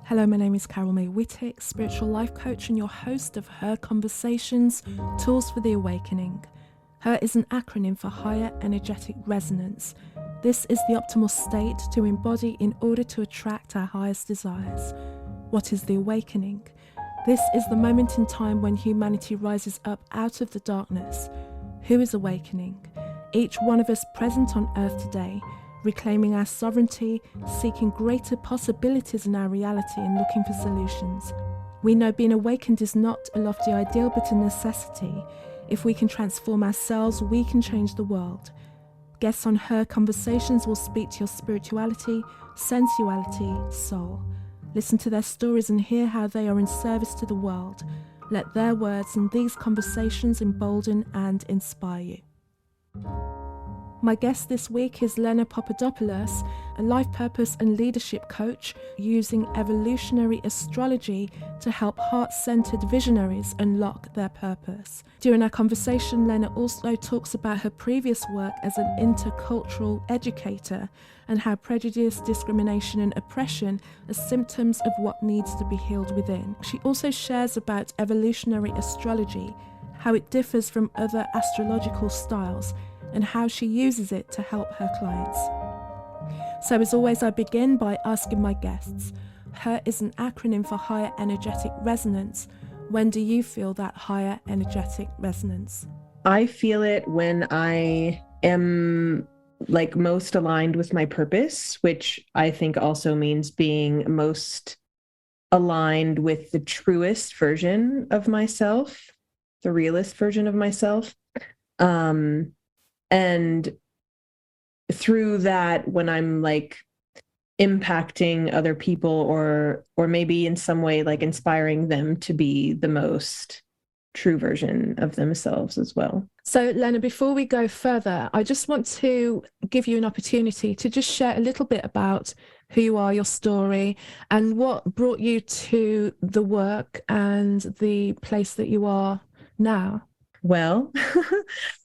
Hello, my name is Carol May Whittick, spiritual life coach and your host of Her Conversations, Tools for the Awakening. Her is an acronym for Higher Energetic Resonance. This is the optimal state to embody in order to attract our highest desires. What is the awakening? This is the moment in time when humanity rises up out of the darkness. Who is awakening? Each one of us present on Earth today, reclaiming our sovereignty, seeking greater possibilities in our reality and looking for solutions. We know being awakened is not a lofty ideal but a necessity. If we can transform ourselves, we can change the world. Guests on Her Conversations will speak to your spirituality, sensuality, soul. Listen to their stories and hear how they are in service to the world. Let their words and these conversations embolden and inspire you. My guest this week is Lena Papadopoulos, a life purpose and leadership coach using evolutionary astrology to help heart-centered visionaries unlock their purpose. During our conversation, Lena also talks about her previous work as an intercultural educator and how prejudice, discrimination and oppression are symptoms of what needs to be healed within. She also shares about evolutionary astrology, how it differs from other astrological styles, and how she uses it to help her clients. So as always, I begin by asking my guests, HER is an acronym for Higher Energetic Resonance. When do you feel that higher energetic resonance? I feel it when I am most aligned with my purpose, which I think also means being most aligned with the truest version of myself, the realist version of myself. And through that, when I'm impacting other people or maybe in some way inspiring them to be the most true version of themselves as well. So Lena, before we go further, I just want to give you an opportunity to just share a little bit about who you are, your story, and what brought you to the work and the place that you are now. Well,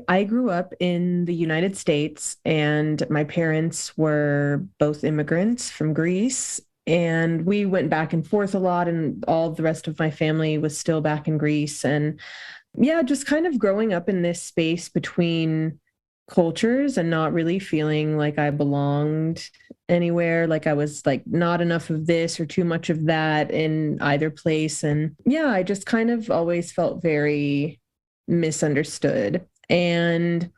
I grew up in the United States and my parents were both immigrants from Greece, and we went back and forth a lot, and all the rest of my family was still back in Greece. And yeah, just kind of growing up in this space between cultures and not really feeling like I belonged anywhere, like I was not enough of this or too much of that in either place. And yeah, I just kind of always felt very misunderstood. And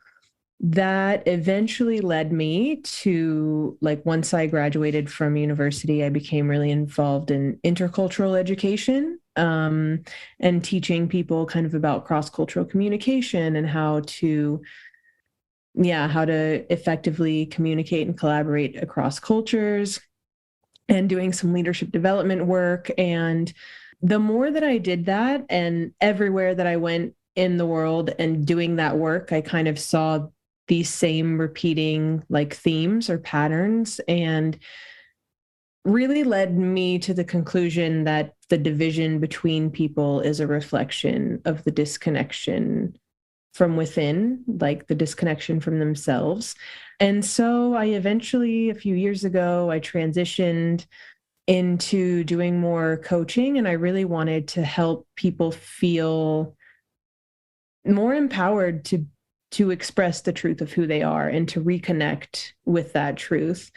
that eventually led me to, once I graduated from university, I became really involved in intercultural education, and teaching people kind of about cross-cultural communication and how to effectively communicate and collaborate across cultures, and doing some leadership development work. And the more that I did that, and everywhere that I went in the world and doing that work, I kind of saw these same repeating themes or patterns, and really led me to the conclusion that the division between people is a reflection of the disconnection from within, the disconnection from themselves. And so I eventually, a few years ago, I transitioned into doing more coaching, and I really wanted to help people feel more empowered to express the truth of who they are and to reconnect with that truth.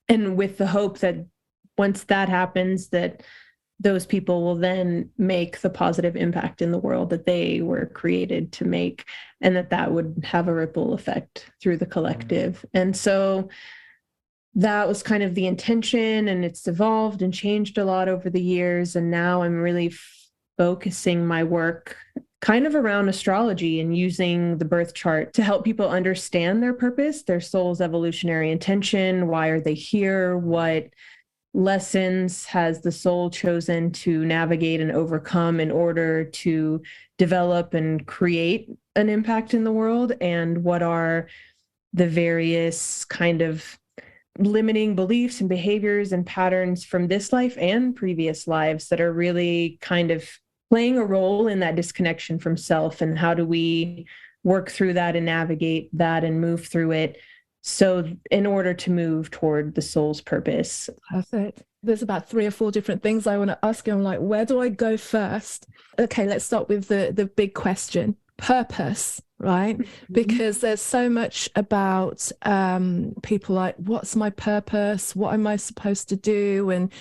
And with the hope that once that happens, that those people will then make the positive impact in the world that they were created to make, and that would have a ripple effect through the collective. And so that was kind of the intention, and it's evolved and changed a lot over the years. And now I'm really focusing my work kind of around astrology and using the birth chart to help people understand their purpose, their soul's evolutionary intention. Why are they here? What lessons has the soul chosen to navigate and overcome in order to develop and create an impact in the world? And what are the various kind of limiting beliefs and behaviors and patterns from this life and previous lives that are really kind of playing a role in that disconnection from self? And how do we work through that and navigate that and move through it So in order to move toward the soul's purpose. Perfect. There's about 3 or 4 different things I want to ask you. I'm like, where do I go first? Okay, let's start with the big question, purpose, right? Because there's so much about people like, what's my purpose? What am I supposed to do? And,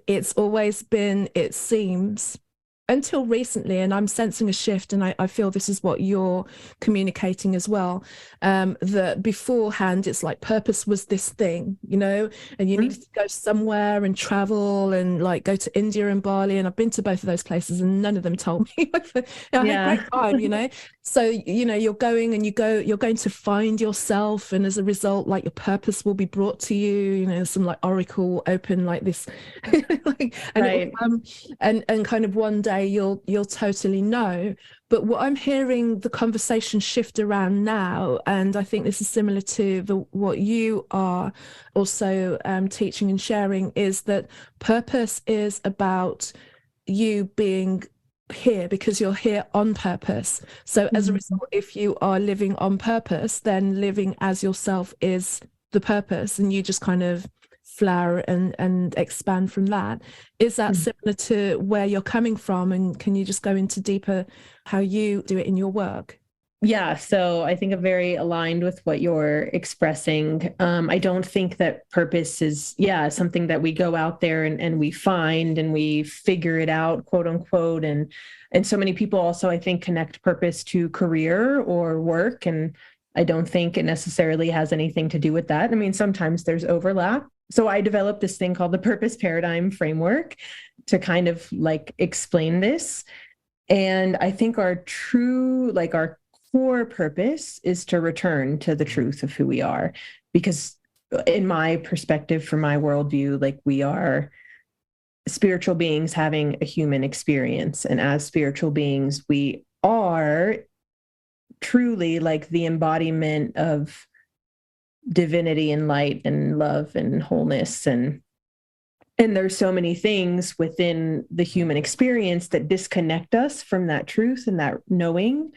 it's always been, it seems, until recently, and I'm sensing a shift, and I feel this is what you're communicating as well, that beforehand it's like purpose was this thing, and you needed to go somewhere and travel and like go to India and Bali, and I've been to both of those places and none of them told me. I had a great time, so you're going and you're going to find yourself, and as a result, like your purpose will be brought to you, some like oracle open like this like, and Right. and kind of one day you'll totally know. But what I'm hearing the conversation shift around now, and I think this is similar to what you are also teaching and sharing, is that purpose is about you being here because you're here on purpose. So as a result, if you are living on purpose, then living as yourself is the purpose, and you just kind of flower and expand from that. Is that similar to where you're coming from? And can you just go into deeper how you do it in your work? Yeah, so I think I'm very aligned with what you're expressing. I don't think that purpose is, something that we go out there and we find and we figure it out, quote unquote. And so many people also, I think, connect purpose to career or work. And I don't think it necessarily has anything to do with that. I mean, sometimes there's overlap. So I developed this thing called the purpose paradigm framework to kind of like explain this. And I think our core purpose is to return to the truth of who we are. Because in my perspective, from my worldview, like we are spiritual beings having a human experience. And as spiritual beings, we are truly like the embodiment of divinity and light and love and wholeness, and there's so many things within the human experience that disconnect us from that truth and that knowing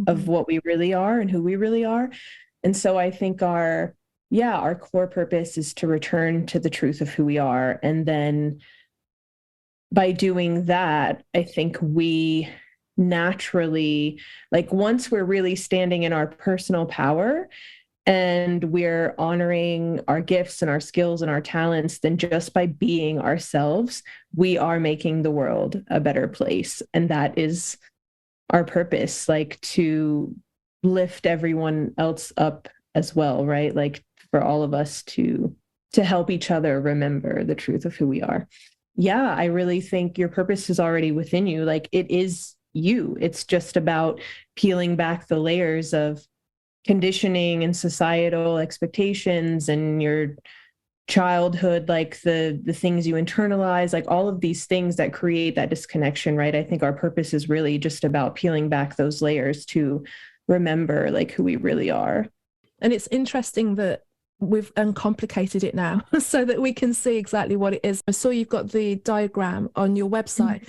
of what we really are and who we really are. And so I think our core purpose is to return to the truth of who we are. And then by doing that, I think we naturally, like once we're really standing in our personal power and we're honoring our gifts and our skills and our talents, then just by being ourselves, we are making the world a better place. And that is our purpose, like to lift everyone else up as well, right? Like for all of us to help each other remember the truth of who we are. Yeah, I really think your purpose is already within you. Like it is you. It's just about peeling back the layers of conditioning and societal expectations and your childhood, like the things you internalize, like all of these things that create that disconnection, right? I think our purpose is really just about peeling back those layers to remember like who we really are. And it's interesting that we've uncomplicated it now so that we can see exactly what it is. I saw you've got the diagram on your website.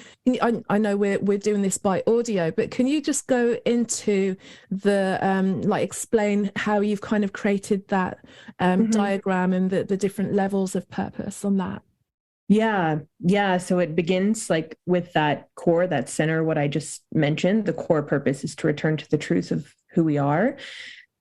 I know we're doing this by audio, but can you just go into the like explain how you've kind of created that diagram and the different levels of purpose on that? Yeah. So it begins like with that core, that center, what I just mentioned. The core purpose is to return to the truth of who we are.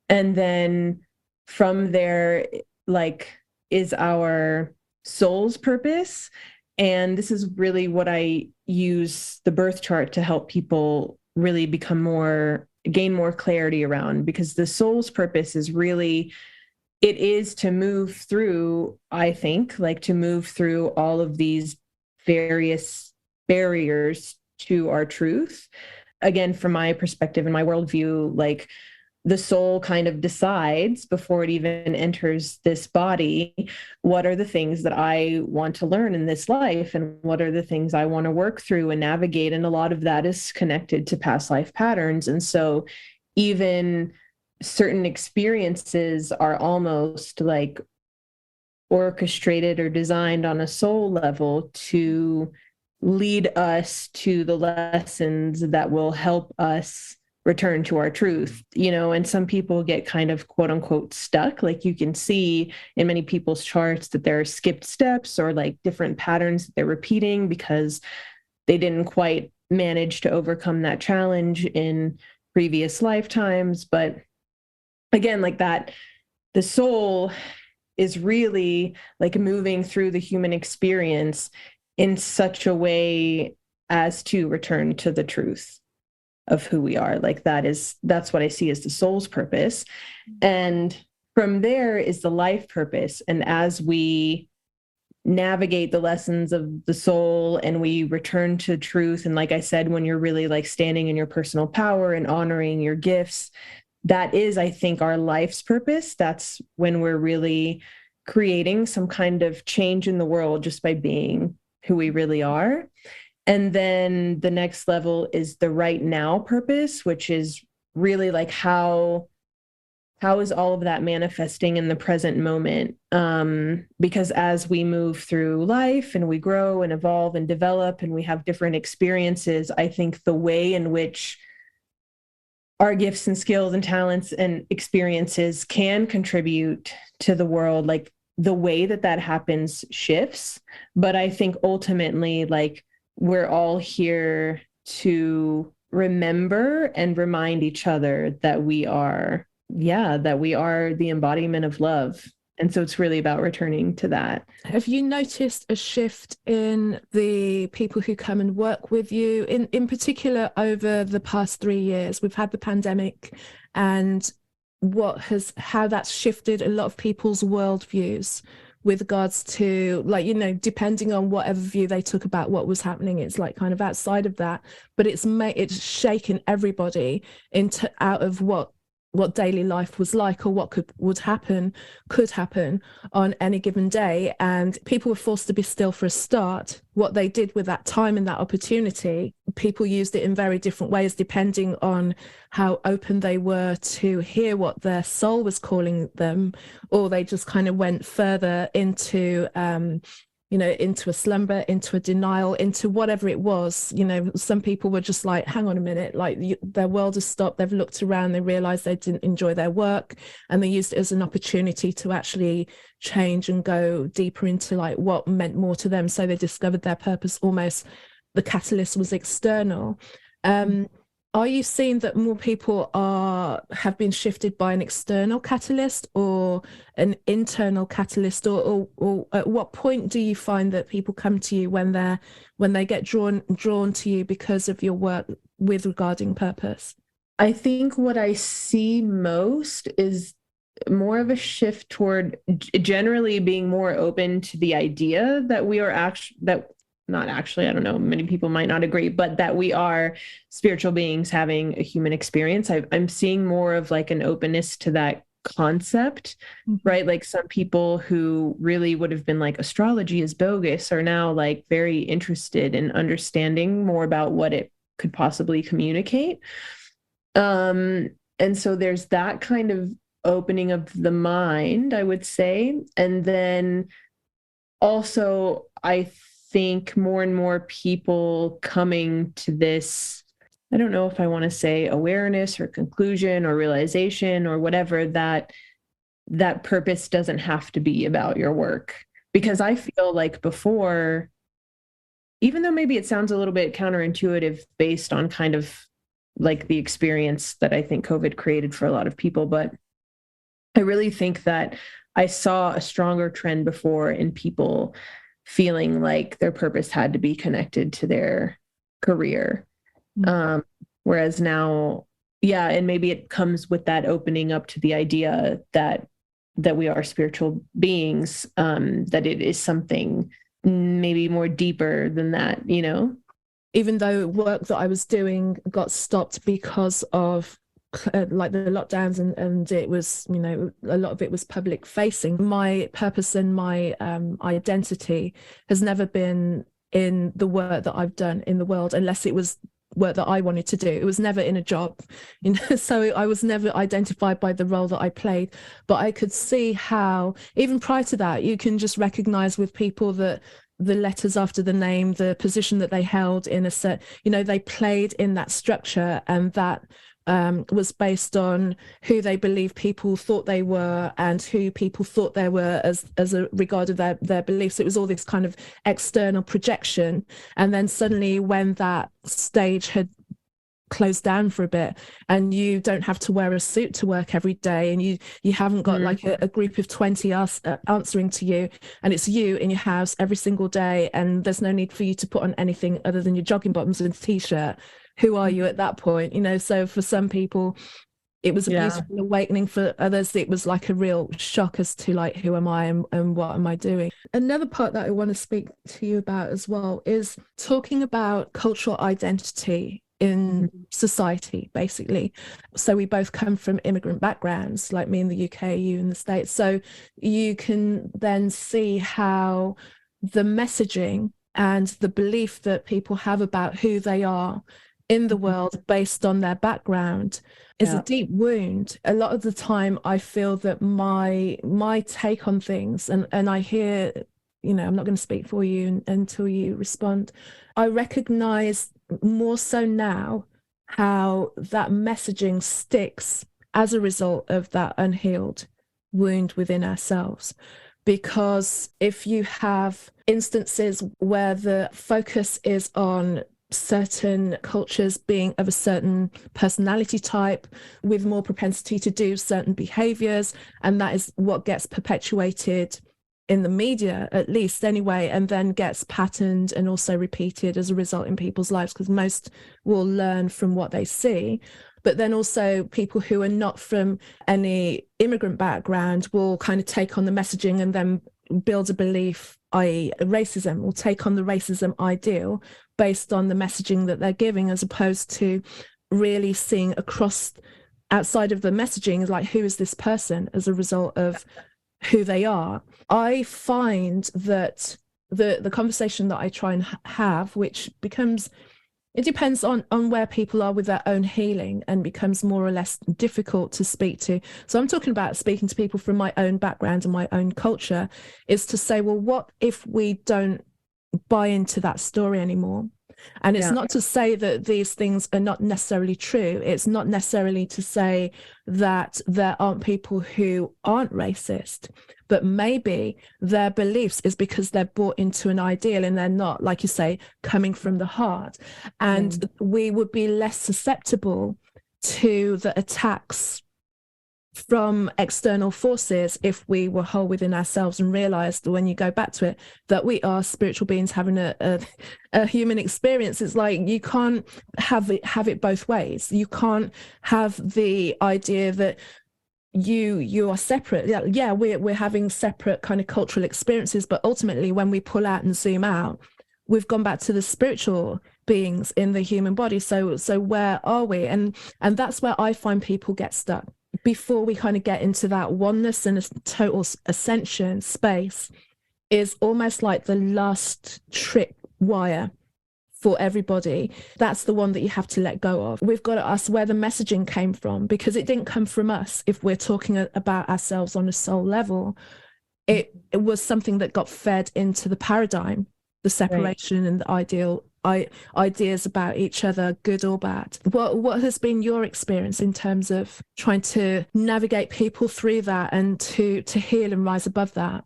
And then from there, like, is our soul's purpose. And this is really what I use the birth chart to help people really gain more clarity around, because the soul's purpose is really, it is to move through, I think, like to move through all of these various barriers to our truth. Again, from my perspective and my worldview, like the soul kind of decides before it even enters this body, what are the things that I want to learn in this life and what are the things I want to work through and navigate. And a lot of that is connected to past life patterns. And so even certain experiences are almost like orchestrated or designed on a soul level to lead us to the lessons that will help us return to our truth, and some people get kind of quote unquote stuck. Like you can see in many people's charts that there are skipped steps or like different patterns that they're repeating because they didn't quite manage to overcome that challenge in previous lifetimes. But again, like that, the soul is really like moving through the human experience in such a way as to return to the truth of who we are. Like that's what I see as the soul's purpose. And from there is the life purpose. And as we navigate the lessons of the soul and we return to truth, and like I said, when you're really like standing in your personal power and honoring your gifts, that is, I think, our life's purpose. That's when we're really creating some kind of change in the world just by being who we really are. And then the next level is the right now purpose, which is really like how is all of that manifesting in the present moment? Because as we move through life and we grow and evolve and develop and we have different experiences, I think the way in which our gifts and skills and talents and experiences can contribute to the world, like the way that happens shifts. But I think ultimately, like, we're all here to remember and remind each other that we are the embodiment of love. And so it's really about returning to that. Have you noticed a shift in the people who come and work with you, in particular over the past 3 years? We've had the pandemic, and how that's shifted a lot of people's worldviews with regards to, like, depending on whatever view they took about what was happening, it's like kind of outside of that, but it's shaken everybody out of what daily life was like, or what could happen on any given day. And people were forced to be still for a start. What they did with that time and that opportunity, people used it in very different ways depending on how open they were to hear what their soul was calling them, or they just kind of went further into into a slumber, into a denial, into whatever it was. Some people were just like, hang on a minute, like their world has stopped. They've looked around, they realized they didn't enjoy their work, and they used it as an opportunity to actually change and go deeper into like what meant more to them. So they discovered their purpose. Almost the catalyst was external. Are you seeing that more people have been shifted by an external catalyst or an internal catalyst, or at what point do you find that people come to you when they get drawn to you because of your work regarding purpose? I think what I see most is more of a shift toward generally being more open to the idea that we are I don't know, many people might not agree, but that we are spiritual beings having a human experience. I'm seeing more of like an openness to that concept, right? Like some people who really would have been like, astrology is bogus, are now like very interested in understanding more about what it could possibly communicate. And so there's that kind of opening of the mind, I would say. And then also, I think more and more people coming to this, I don't know if I want to say awareness or conclusion or realization or whatever, that purpose doesn't have to be about your work. Because I feel like before, even though maybe it sounds a little bit counterintuitive based on kind of like the experience that I think COVID created for a lot of people, but I really think that I saw a stronger trend before in people feeling like their purpose had to be connected to their career. Whereas now, and maybe it comes with that opening up to the idea that we are spiritual beings, that it is something maybe more deeper than that, Even though work that I was doing got stopped because of like the lockdowns, and it was, a lot of it was public facing, my purpose and my identity has never been in the work that I've done in the world, unless it was work that I wanted to do. It was never in a job, so I was never identified by the role that I played. But I could see how even prior to that, you can just recognize with people that the letters after the name, the position that they held in a set, they played in that structure, and that was based on who they believed people thought they were and who people thought they were as a regard of their beliefs. It was all this kind of external projection. And then suddenly when that stage had closed down for a bit and you don't have to wear a suit to work every day and you haven't got like a group of 20 answering to you, and it's you in your house every single day, and there's no need for you to put on anything other than your jogging bottoms and a t-shirt. Who are you at that point? You know, so for some people it was a beautiful awakening. For others it was like a real shock as to like, who am I and what am I doing? Another part that I want to speak to you about as well is talking about cultural identity in society, basically. So we both come from immigrant backgrounds, like me in the UK, you in the States. So you can then see how the messaging and the belief that people have about who they are in the world based on their background is a deep wound. A lot of the time I feel that my take on things, and I hear, you know, I'm not going to speak for you until you respond. I recognize more so now how that messaging sticks as a result of that unhealed wound within ourselves. Because if you have instances where the focus is on certain cultures being of a certain personality type with more propensity to do certain behaviors, and that is what gets perpetuated in the media, at least anyway, and then gets patterned and also repeated as a result in people's lives, because most will learn from what they see. But then also people who are not from any immigrant background will kind of take on the messaging and then build a belief, i.e. racism, will take on the racism ideal based on the messaging that they're giving, as opposed to really seeing across outside of the messaging, like, who is this person as a result of who they are. I find that the conversation that I try and have, which becomes, it depends on where people are with their own healing, and becomes more or less difficult to speak to. So I'm talking about speaking to people from my own background and my own culture, is to say, well, what if we don't buy into that story anymore? And it's not to say that these things are not necessarily true. It's not necessarily to say that there aren't people who aren't racist, but maybe their beliefs is because they're bought into an ideal and they're not, like you say, coming from the heart. And we would be less susceptible to the attacks from external forces if we were whole within ourselves and realized, when you go back to it, that we are spiritual beings having a human experience. It's like you can't have it both ways. You can't have the idea that you are separate. We're having separate kind of cultural experiences, but ultimately when we pull out and zoom out, we've gone back to the spiritual beings in the human body. So where are we? And that's where I find people get stuck. Before we kind of get into that oneness and a total ascension space, is almost like the last trip wire for everybody. That's the one that you have to let go of. We've got to ask where the messaging came from, because it didn't come from us. If we're talking about ourselves on a soul level, it was something that got fed into the paradigm, the separation and the ideas about each other, good or bad. What has been your experience in terms of trying to navigate people through that and to heal and rise above that?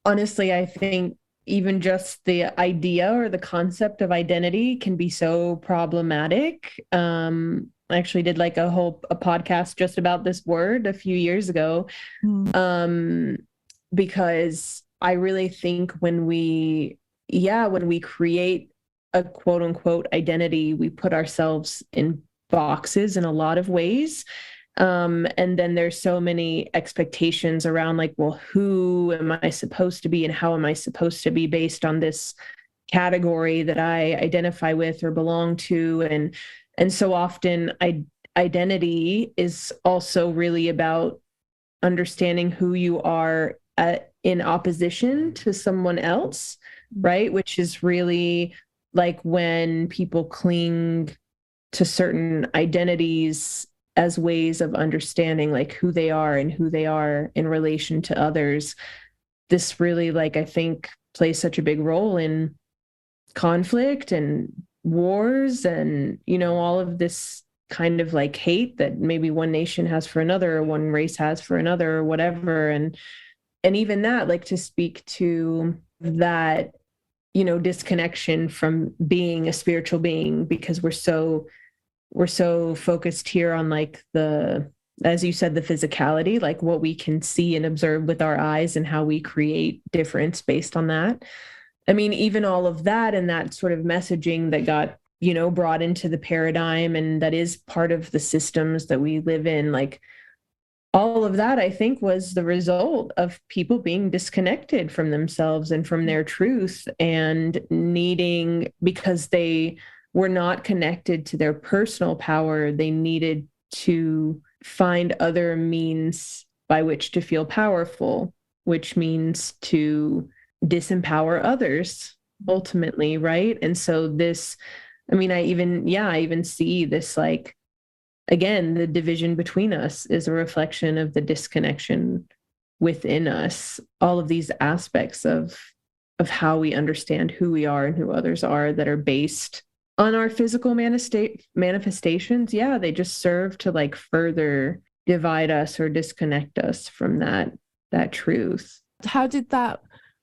Honestly, I think even just the idea or the concept of identity can be so problematic. I actually did like a podcast just about this word a few years ago, because I really think when we create a quote unquote identity, we put ourselves in boxes in a lot of ways. And then there's so many expectations around, like, well, who am I supposed to be and how am I supposed to be based on this category that I identify with or belong to. And so often identity is also really about understanding who you are in opposition to someone else, right? Which is really like when people cling to certain identities as ways of understanding like who they are and who they are in relation to others. This really, like, I think plays such a big role in conflict and wars and, you know, all of this kind of like hate that maybe one nation has for another, or one race has for another, or whatever. And even that, like, to speak to that, you know, disconnection from being a spiritual being, because we're so focused here on like the, as you said, the physicality, like what we can see and observe with our eyes and how we create difference based on that. I mean, even all of that and that sort of messaging that got, you know, brought into the paradigm and that is part of the systems that we live in, like all of that, I think, was the result of people being disconnected from themselves and from their truth, and needing, because they were not connected to their personal power, they needed to find other means by which to feel powerful, which means to disempower others ultimately, right? And so this, I mean, I even see this, like, again, the division between us is a reflection of the disconnection within us. All of these aspects of how we understand who we are and who others are, that are based on our physical manifestations, yeah, they just serve to like further divide us or disconnect us from that truth. How did that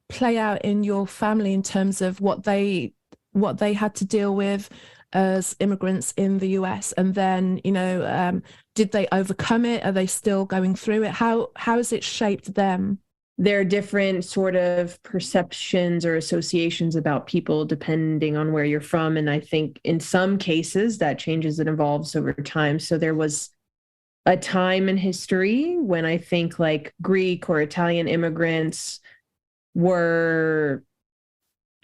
play out in your family in terms of what they had to deal with as immigrants in the US? And then, you know, did they overcome it? Are they still going through it? How has it shaped them? There are different sort of perceptions or associations about people depending on where you're from. And I think in some cases that changes and evolves over time. So there was a time in history when I think like Greek or Italian immigrants were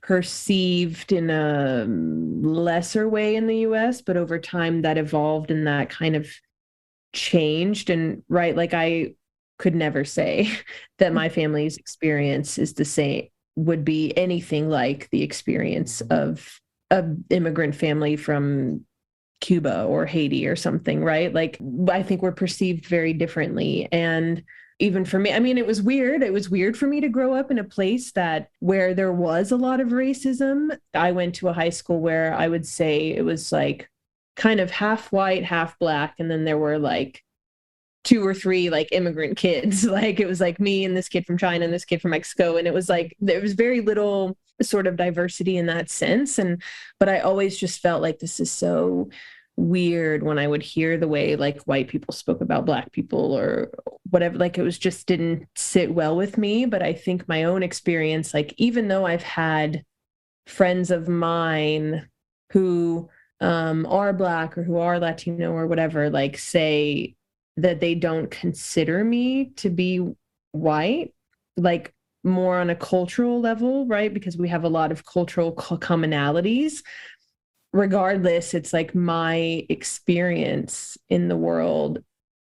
perceived in a lesser way in the US, but over time that evolved and that kind of changed. And right, like I could never say that my family's experience is the same, would be anything like the experience of an immigrant family from Cuba or Haiti or something, right? Like I think we're perceived very differently. And even for me, I mean, it was weird. It was weird for me to grow up in a place where there was a lot of racism. I went to a high school where I would say it was like kind of half white, half black. And then there were like 2 or 3 like immigrant kids. Like it was like me and this kid from China and this kid from Mexico. And it was like, there was very little sort of diversity in that sense. But I always just felt like this is so weird when I would hear the way like white people spoke about black people or whatever. Like it was just didn't sit well with me. But I think my own experience, like even though I've had friends of mine who are black or who are Latino or whatever, like say that they don't consider me to be white, like more on a cultural level, right? Because we have a lot of cultural commonalities. Regardless, it's like my experience in the world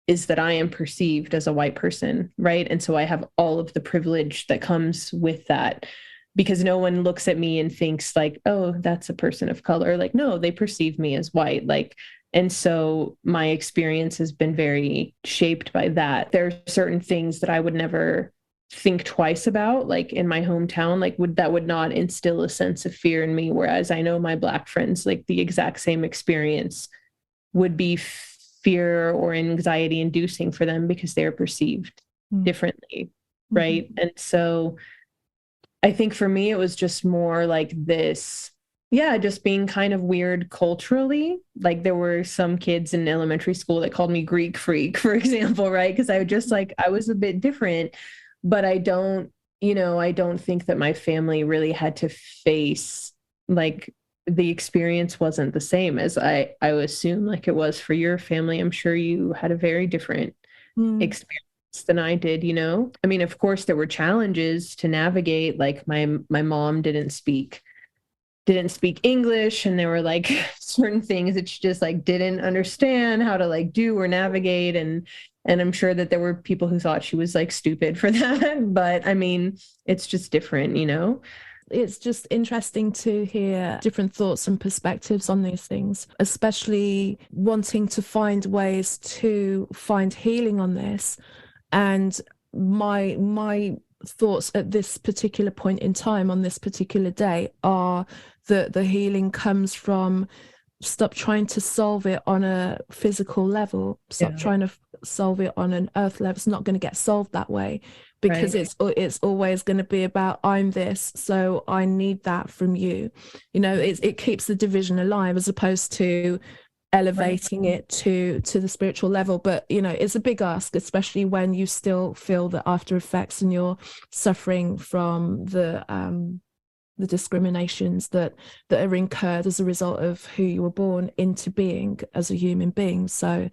is that I am perceived as a white person, right? And so I have all of the privilege that comes with that, because no one looks at me and thinks like, oh, that's a person of color. Like, no, they perceive me as white. Like, and so my experience has been very shaped by that. There are certain things that I would never think twice about, like in my hometown, like would not instill a sense of fear in me. Whereas I know my black friends, like the exact same experience would be fear or anxiety inducing for them because they're perceived differently. Right. And so I think for me, it was just more like this, yeah, just being kind of weird culturally. Like there were some kids in elementary school that called me Greek freak, for example, right? Because I would just like, I was a bit different, but I don't think that my family really had to face, like the experience wasn't the same as I assume like it was for your family. I'm sure you had a very different experience than I did, you know? I mean, of course there were challenges to navigate. Like my mom didn't speak English, and there were like certain things that she just like didn't understand how to like do or navigate. And I'm sure that there were people who thought she was like stupid for that. But I mean, it's just different, you know? It's just interesting to hear different thoughts and perspectives on these things, especially wanting to find ways to find healing on this. And my thoughts at this particular point in time on this particular day are that the healing comes from stop trying to solve it on a physical level. Stop trying to solve it on an earth level. It's not going to get solved that way, because it's always going to be about, I'm this, so I need that from you. You know, it keeps the division alive, as opposed to elevating it to the spiritual level. But you know, it's a big ask, especially when you still feel the after effects and you're suffering from the discriminations that are incurred as a result of who you were born into being as a human being. So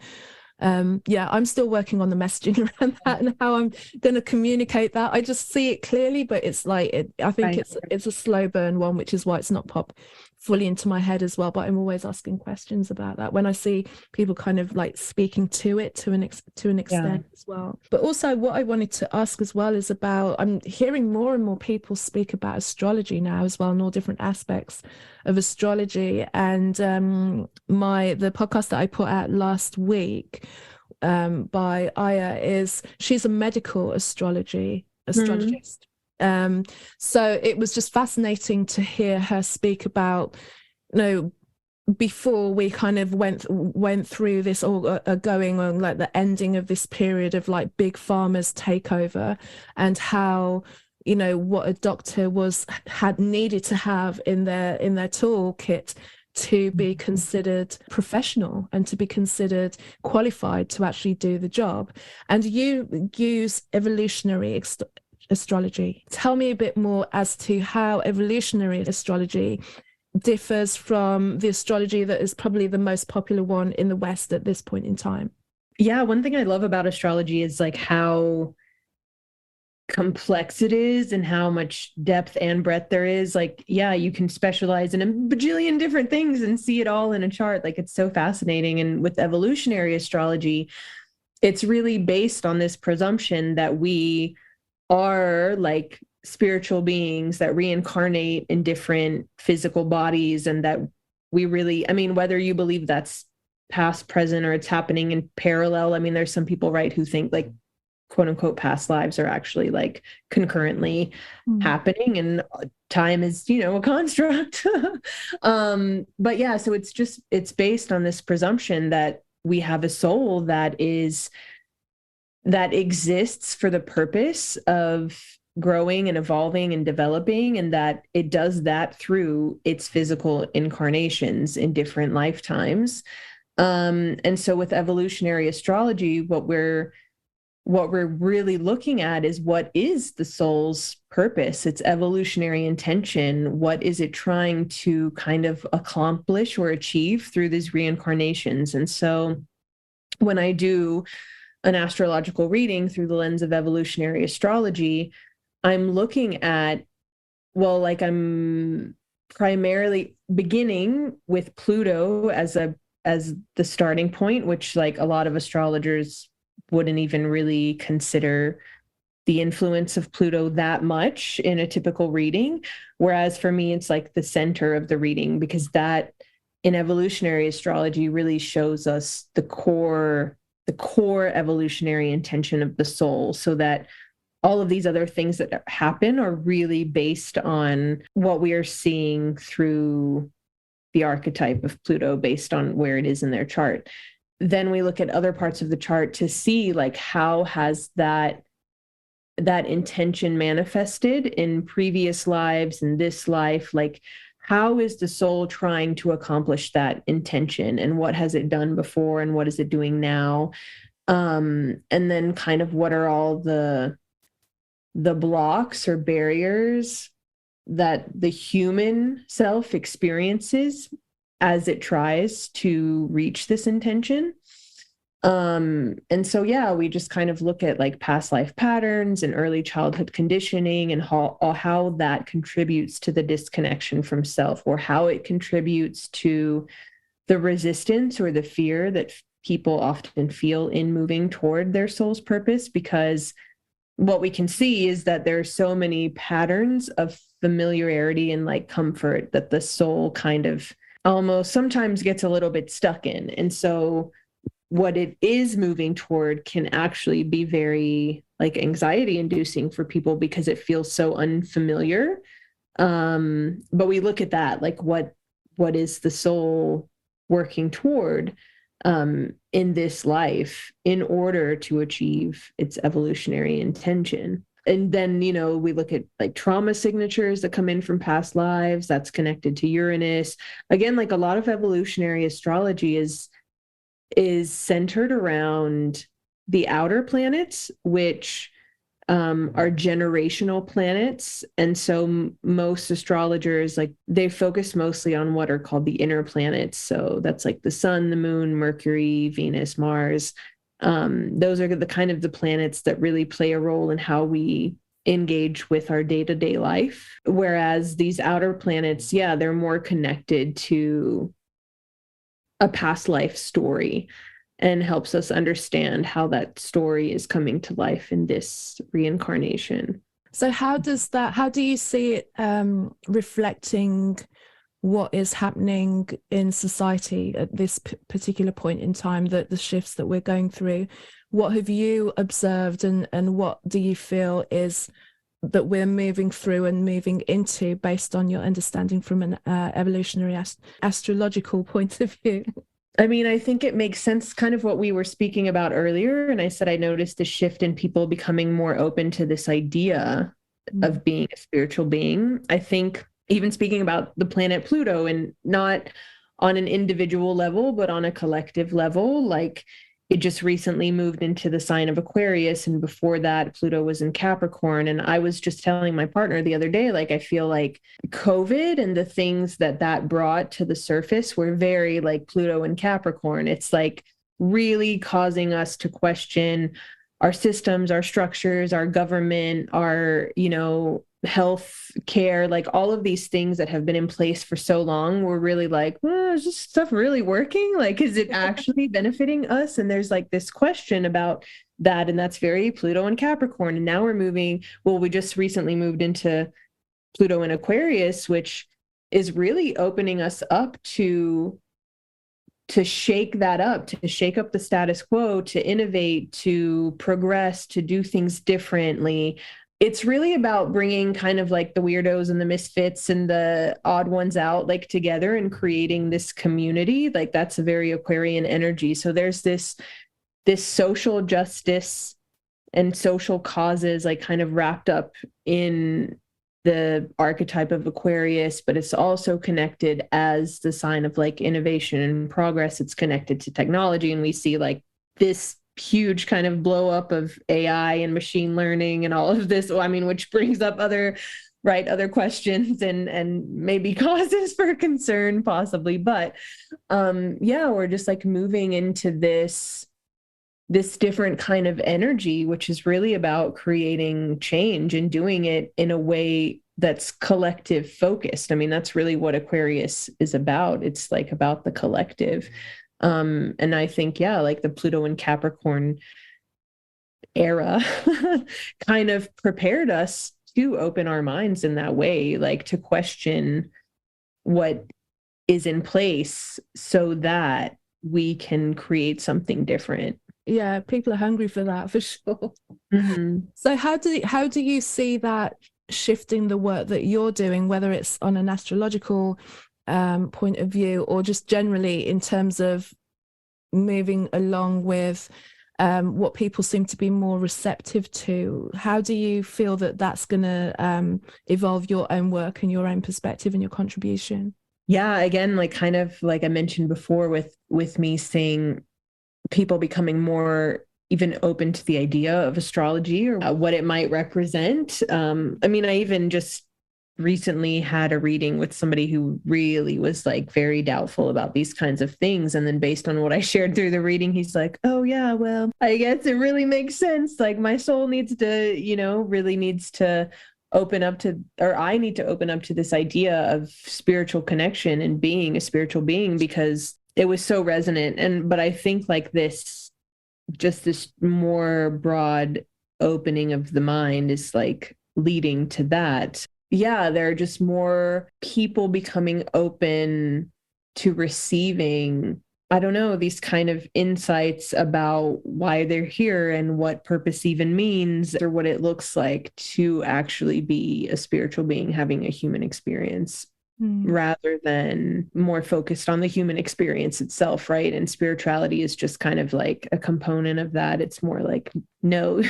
yeah, I'm still working on the messaging around that and how I'm going to communicate that. I just see it clearly, but it's like, I think it's a slow burn one, which is why it's not popped fully into my head as well. But I'm always asking questions about that when I see people kind of like speaking to it to an extent as well. But also what I wanted to ask as well is about, I'm hearing more and more people speak about astrology now as well, and all different aspects of astrology. And the podcast that I put out last week by Aya she's a medical astrologist. So it was just fascinating to hear her speak about, you know, before we kind of went through this, or going on like the ending of this period of like big pharma's takeover, and how, you know, what a doctor had needed to have in their toolkit to be considered professional and to be considered qualified to actually do the job. And you use evolutionary astrology. Tell me a bit more as to how evolutionary astrology differs from the astrology that is probably the most popular one in the West at this point in time. Yeah, one thing I love about astrology is like how complex it is and how much depth and breadth there is. Like, yeah, you can specialize in a bajillion different things and see it all in a chart. Like, it's so fascinating. And with evolutionary astrology, it's really based on this presumption that we are like spiritual beings that reincarnate in different physical bodies, and that we really, I mean, whether you believe that's past, present, or it's happening in parallel. I mean, there's some people, right, who think like quote unquote past lives are actually like concurrently happening, and time is, you know, a construct. But yeah, so it's based on this presumption that we have a soul that exists for the purpose of growing and evolving and developing, and that it does that through its physical incarnations in different lifetimes. And so with evolutionary astrology, what we're really looking at is, what is the soul's purpose, its evolutionary intention? What is it trying to kind of accomplish or achieve through these reincarnations? And so when I do an astrological reading through the lens of evolutionary astrology, I'm looking at, well, like I'm primarily beginning with Pluto as the starting point, which like a lot of astrologers wouldn't even really consider the influence of Pluto that much in a typical reading. Whereas for me, it's like the center of the reading, because that in evolutionary astrology really shows us the core evolutionary intention of the soul, so that all of these other things that happen are really based on what we are seeing through the archetype of Pluto, based on where it is in their chart. Then we look at other parts of the chart to see like, how has that intention manifested in previous lives, in this life? Like, how is the soul trying to accomplish that intention, and what has it done before, and what is it doing now? And then kind of what are all the blocks or barriers that the human self experiences as it tries to reach this intention. And so, yeah, we just kind of look at like past life patterns and early childhood conditioning, and how that contributes to the disconnection from self, or how it contributes to the resistance or the fear that people often feel in moving toward their soul's purpose. Because what we can see is that there are so many patterns of familiarity and like comfort that the soul kind of almost sometimes gets a little bit stuck in. And so what it is moving toward can actually be very like anxiety inducing for people, because it feels so unfamiliar. But we look at that, like what is the soul working toward in this life in order to achieve its evolutionary intention. And then, we look at like trauma signatures that come in from past lives that's connected to Uranus. Again, like a lot of evolutionary astrology is centered around the outer planets, which are generational planets. And so most astrologers, like they focus mostly on what are called the inner planets. So that's like the sun, the moon, Mercury, Venus, Mars. Those are the kind of the planets that really play a role in how we engage with our day-to-day life. Whereas these outer planets, yeah, they're more connected to a past life story and helps us understand how that story is coming to life in this reincarnation. So how do you see it reflecting what is happening in society at this particular point in time, the shifts that we're going through? What have you observed and what do you feel is that we're moving through and moving into based on your understanding from an evolutionary astrological point of view? I mean, I think it makes sense, kind of what we were speaking about earlier. And I said, I noticed a shift in people becoming more open to this idea of being a spiritual being. I think even speaking about the planet Pluto, and not on an individual level, but on a collective level, like it just recently moved into the sign of Aquarius. And before that, Pluto was in Capricorn. And I was just telling my partner the other day, like, I feel like COVID and the things that brought to the surface were very like Pluto and Capricorn. It's like really causing us to question our systems, our structures, our government, our, health care, like all of these things that have been in place for so long. We're really like, is this stuff really working? Like, is it actually benefiting us? And there's like this question about that. And that's very Pluto and Capricorn. And now we just recently moved into Pluto and Aquarius, which is really opening us up to shake that up, to shake up the status quo, to innovate, to progress, to do things differently. It's really about bringing kind of like the weirdos and the misfits and the odd ones out, like together and creating this community. Like that's a very Aquarian energy. So there's this social justice and social causes, like kind of wrapped up in the archetype of Aquarius, but it's also connected as the sign of like innovation and progress. It's connected to technology. And we see like this huge kind of blow up of AI and machine learning and all of this, which brings up other questions and maybe causes for concern possibly. But we're just like moving into this different kind of energy, which is really about creating change and doing it in a way that's collective focused. I mean, that's really what Aquarius is about. It's like about the collective. And I think, like the Pluto and Capricorn era kind of prepared us to open our minds in that way, like to question what is in place so that we can create something different. Yeah, people are hungry for that, for sure. Mm-hmm. So how do you see that shifting the work that you're doing, whether it's on an astrological point of view or just generally in terms of moving along with what people seem to be more receptive to? How do you feel that that's going to evolve your own work and your own perspective and your contribution? Yeah, again, like kind of like I mentioned before with me seeing people becoming more even open to the idea of astrology or what it might represent. I even just recently had a reading with somebody who really was like very doubtful about these kinds of things. And then based on what I shared through the reading, he's like, oh yeah, well, I guess it really makes sense. Like my soul needs to, really needs to open up to, or I need to open up to this idea of spiritual connection and being a spiritual being, because it was so resonant. But I think like this more broad opening of the mind is like leading to that. Yeah, there are just more people becoming open to receiving, I don't know, these kind of insights about why they're here and what purpose even means, or what it looks like to actually be a spiritual being having a human experience. rather than more focused on the human experience itself, right? And spirituality is just kind of like a component of that. It's more like, no,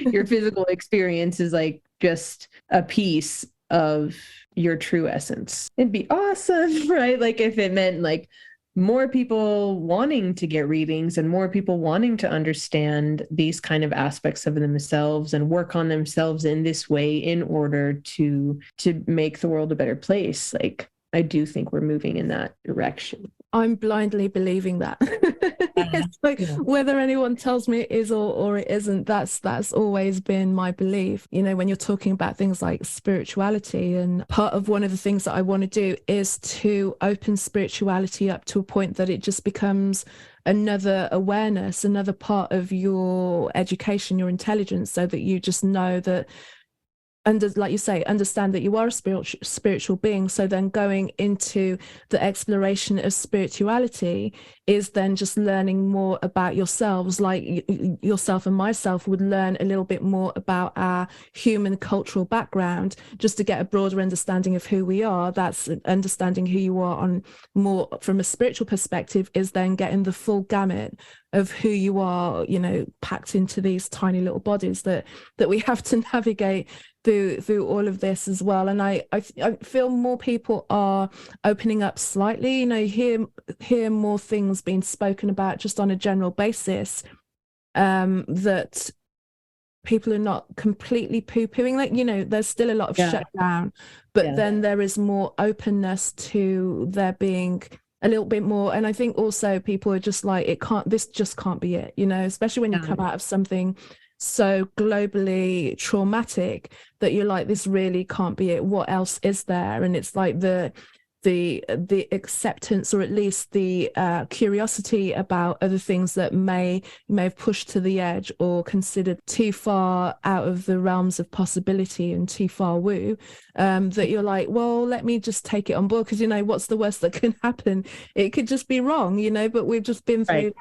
your physical experience is like just a piece of your true essence. It'd be awesome, right? Like if it meant like more people wanting to get readings and more people wanting to understand these kind of aspects of themselves and work on themselves in this way in order to make the world a better place. Like I do think we're moving in that direction. I'm blindly believing that. It's like whether anyone tells me it is or it isn't, that's always been my belief. You know, when you're talking about things like spirituality, and part of one of the things that I want to do is to open spirituality up to a point that it just becomes another awareness, another part of your education, your intelligence, so that you just know that, like you say, understand that you are a spiritual being. So then going into the exploration of spirituality is then just learning more about yourselves, like yourself and myself would learn a little bit more about our human cultural background, just to get a broader understanding of who we are. That's understanding who you are on more from a spiritual perspective, is then getting the full gamut of who you are, you know, packed into these tiny little bodies that we have to navigate through all of this as well. And I feel more people are opening up slightly. You know, hear more things being spoken about just on a general basis, that people are not completely poo-pooing. Like, you know, there's still a lot of shutdown, but then there is more openness to there being a little bit more. And I think also people are just like, this just can't be it, you know, especially when you come out of something so globally traumatic that you're like, this really can't be it. What else is there? And it's like the acceptance, or at least the curiosity about other things that may have pushed to the edge or considered too far out of the realms of possibility and too far woo, that you're like, well, let me just take it on board, because, you know, what's the worst that can happen? It could just be wrong, you know, but we've just been through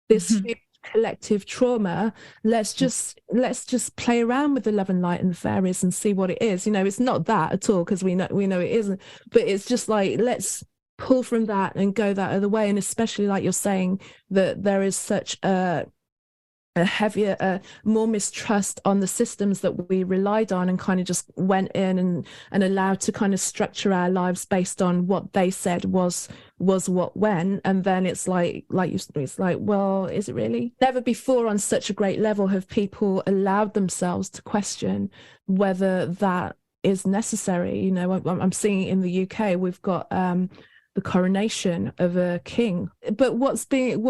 this collective trauma. Let's just play around with the love and light and the fairies and see what it is. You know, it's not that at all, because we know it isn't, but it's just like, let's pull from that and go that other way. And especially like you're saying, that there is such a heavier, more mistrust on the systems that we relied on, and kind of just went in and allowed to kind of structure our lives based on what they said was what went. And then it's like it's like, well, is it really? Never before on such a great level have people allowed themselves to question whether that is necessary. You know, I'm seeing it in the UK. We've got the coronation of a king. But what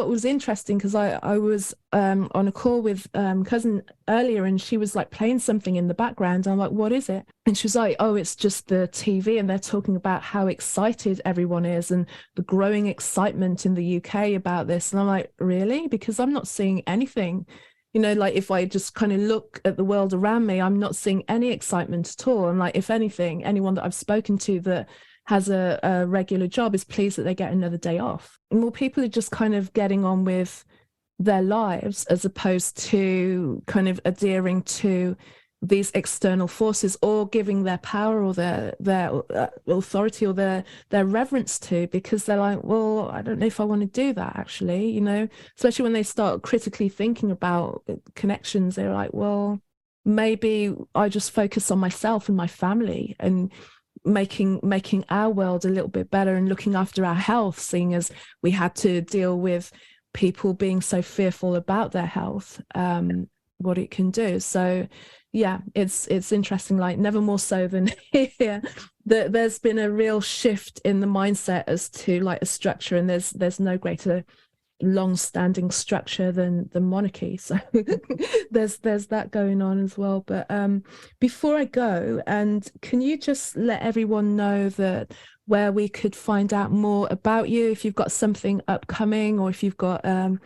was interesting, because I was on a call with cousin earlier, and she was like playing something in the background. I'm like, what is it? And she was like, oh, it's just the TV, and they're talking about how excited everyone is and the growing excitement in the UK about this. And I'm like, really? Because I'm not seeing anything. You know, like if I just kind of look at the world around me, I'm not seeing any excitement at all. And like, if anything, anyone that I've spoken to that has a regular job is pleased that they get another day off. And more people are just kind of getting on with their lives, as opposed to kind of adhering to these external forces, or giving their power or their authority or their reverence to, because they're like, well, I don't know if I want to do that, actually, you know. Especially when they start critically thinking about connections, they're like, well, maybe I just focus on myself and my family, and making our world a little bit better, and looking after our health, seeing as we had to deal with people being so fearful about their health, what it can do. So yeah, it's interesting, like never more so than here, that there's been a real shift in the mindset as to like a structure, and there's no greater long-standing structure than the monarchy. So there's that going on as well. But before I go, and can you just let everyone know that where we could find out more about you, if you've got something upcoming, or if you've got an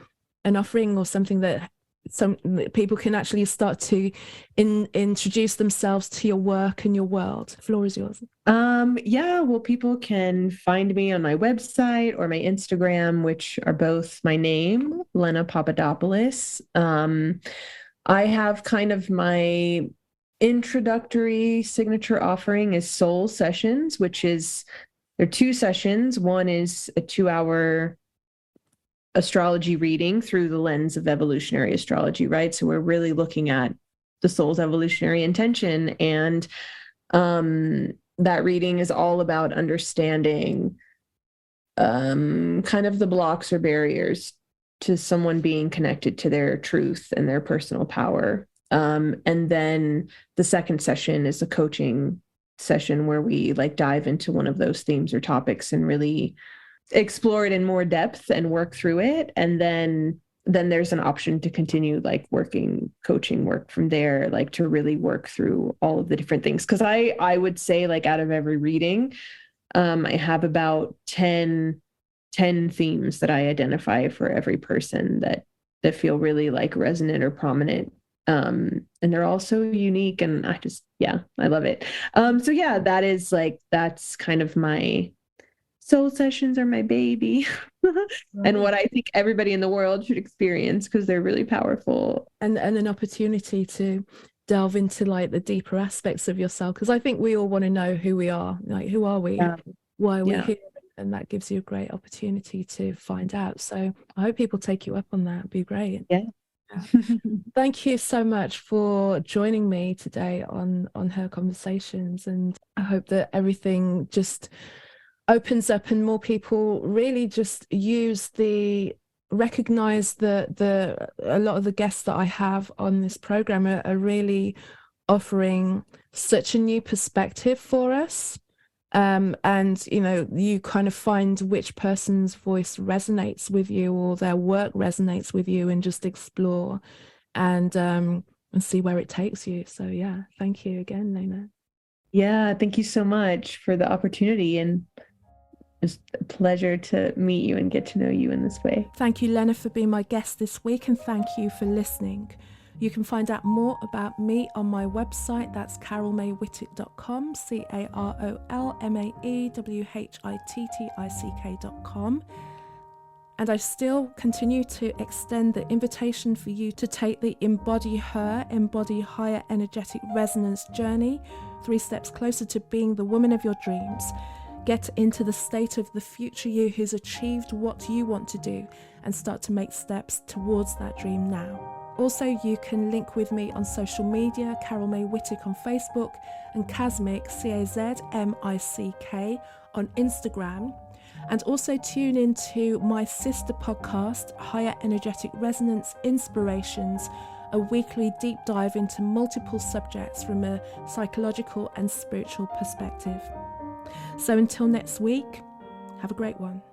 offering or something that people can actually start to introduce themselves to your work and your world. The floor is yours. Well, people can find me on my website or my Instagram, which are both my name, Lena Papadopoulos. I have kind of my introductory signature offering is soul sessions, which is, there are 2 sessions. One is a 2-hour astrology reading through the lens of evolutionary astrology, right? So we're really looking at the soul's evolutionary intention. And that reading is all about understanding kind of the blocks or barriers to someone being connected to their truth and their personal power. And then the second session is a coaching session where we like dive into one of those themes or topics and really explore it in more depth and work through it. And then there's an option to continue like coaching work from there, like to really work through all of the different things. Cause I would say like out of every reading, I have about 10 themes that I identify for every person that feel really like resonant or prominent. And they're all so unique, and I love it. So yeah, that's kind of my soul sessions are my baby. And what I think everybody in the world should experience, because they're really powerful. And an opportunity to delve into like the deeper aspects of yourself, because I think we all want to know who we are, like who are we, why are we here, and that gives you a great opportunity to find out. So I hope people take you up on that. It'd be great. Thank you so much for joining me today on Her Conversations, and I hope that everything just opens up and more people really just recognize that a lot of the guests that I have on this program are really offering such a new perspective for us. And you kind of find which person's voice resonates with you or their work resonates with you, and just explore and see where it takes you. So yeah, thank you again, Lena. Yeah, thank you so much for the opportunity, and it's a pleasure to meet you and get to know you in this way. Thank you, Lena, for being my guest this week, and thank you for listening. You can find out more about me on my website. That's carolmaywhittick.com, carolmaywhittick.com. And I still continue to extend the invitation for you to take the Embody Higher Energetic Resonance journey, 3 steps closer to being the woman of your dreams. Get into the state of the future you who's achieved what you want to do, and start to make steps towards that dream now. Also, you can link with me on social media, Carol May Whittick on Facebook, and Kazmic, Cazmick, on Instagram. And also tune into my sister podcast, Higher Energetic Resonance Inspirations, a weekly deep dive into multiple subjects from a psychological and spiritual perspective. So until next week, have a great one.